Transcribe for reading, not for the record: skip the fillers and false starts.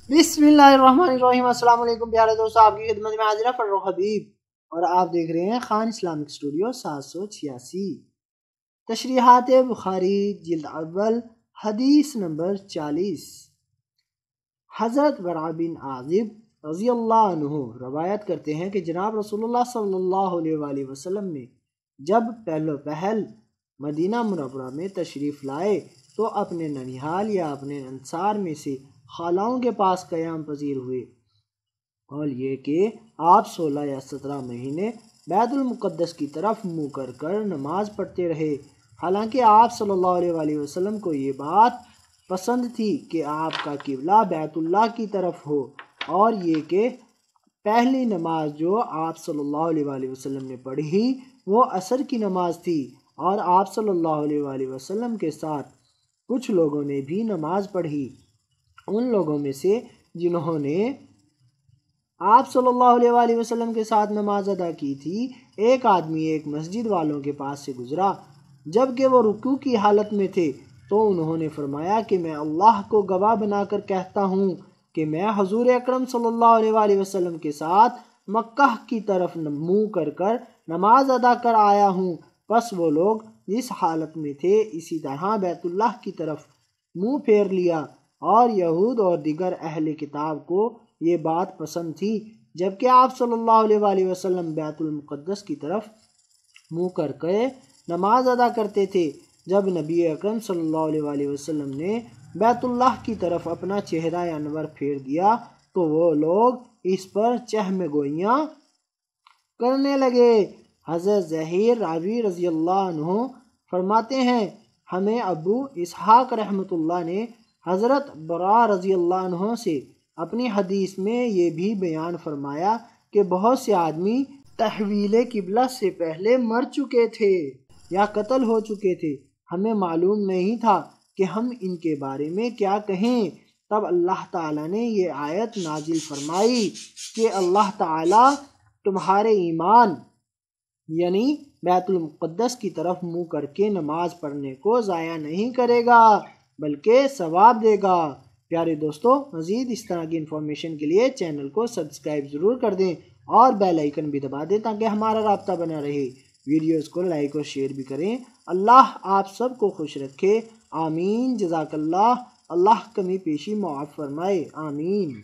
बिस्मिल्लाहिर्रहमानिर्रहीम। अस्सलाम वालेकुम प्यारे दोस्तों, आपकी खिदमत में हाजिर है फर्रुख हबीब और आप देख रहे हैं खान इस्लामिक स्टूडियो 786। तशरीहात बुखारी जिल्द अव्वल हदीस नंबर 40। हज़रत बरा बिन आज़िब रज़ी अल्लाह अन्हु रवायत करते हैं कि जनाब रसूलुल्लाह सल्लल्लाहु अलैहि वसल्लम ने जब पहलो पहल मदीना मुनव्वरा में तशरीफ़ लाए तो अपने ननिहाल या अपने अंसार में से खालाओं के पास क़याम पजीर हुए और ये कि आप 16 या 17 महीने बैतुल मुक़द्दस की तरफ मुँह कर कर नमाज पढ़ते रहे। हालांकि आप सल्लल्लाहु अलैहि वसल्लम को ये बात पसंद थी कि आपका किबला बैतुल्लाह की तरफ हो और ये कि पहली नमाज जो आप सल्लल्लाहु अलैहि वसल्लम ने पढ़ी वो असर की नमाज थी और आप सल्लल्लाहु अलैहि वसल्लम के साथ कुछ लोगों ने भी नमाज पढ़ी। उन लोगों में से जिन्होंने आप सल्लल्लाहु अलैहि वसल्लम के साथ नमाज अदा की थी, एक आदमी एक मस्जिद वालों के पास से गुजरा जबकि वो रुकू की हालत में थे, तो उन्होंने फरमाया कि मैं अल्लाह को गवाह बनाकर कहता हूँ कि मैं हुजूर अकरम सल्लल्लाहु अलैहि वसल्लम के साथ मक्का की तरफ मुँह कर कर नमाज अदा कर आया हूँ। बस वो लोग जिस हालत में थे इसी तरह बैतुल्लाह की तरफ मुँह फेर लिया और यहूद और दिगर अहले किताब को ये बात पसंद थी, जबकि आप सल्लल्लाहु अलैहि वसल्लम बैतुल मुक़द्दस की तरफ मुँह कर के नमाज अदा करते थे। जब नबी अकरम सल्लल्लाहु अलैहि वसल्लम ने बैतुल्लाह की तरफ अपना चेहरा अनवर फेर दिया तो वो लोग इस पर चहम गोइयाँ करने लगे। हज़रत ज़हीर रावी रज़ी अल्लाह अन्हु फरमाते हैं, हमें अबू इसहाक रहमतुल्लाह ने हज़रत बरा रज़ी अल्लाह अन्हु से अपनी हदीस में ये भी बयान फरमाया कि बहुत से आदमी तहवील किबला से पहले मर चुके थे या कत्ल हो चुके थे। हमें मालूम नहीं था कि हम इनके बारे में क्या कहें। तब अल्लाह ताला ने ये आयत नाजिल फरमाई कि अल्लाह ताला तुम्हारे ईमान यानी बैतुल मुक़द्दस की तरफ मुँह करके नमाज पढ़ने को ज़ाया नहीं करेगा बल्कि सवाब देगा। प्यारे दोस्तों, मज़ीद इस तरह की इन्फॉर्मेशन के लिए चैनल को सब्सक्राइब ज़रूर कर दें और बेल आइकन भी दबा दें ताकि हमारा राब्ता बना रहे। वीडियोज़ को लाइक और शेयर भी करें। अल्लाह आप सबको खुश रखे। आमीन। जज़ाकल्लाह। अल्लाह कमी पेशी मुआफ़ फरमाए। आमीन।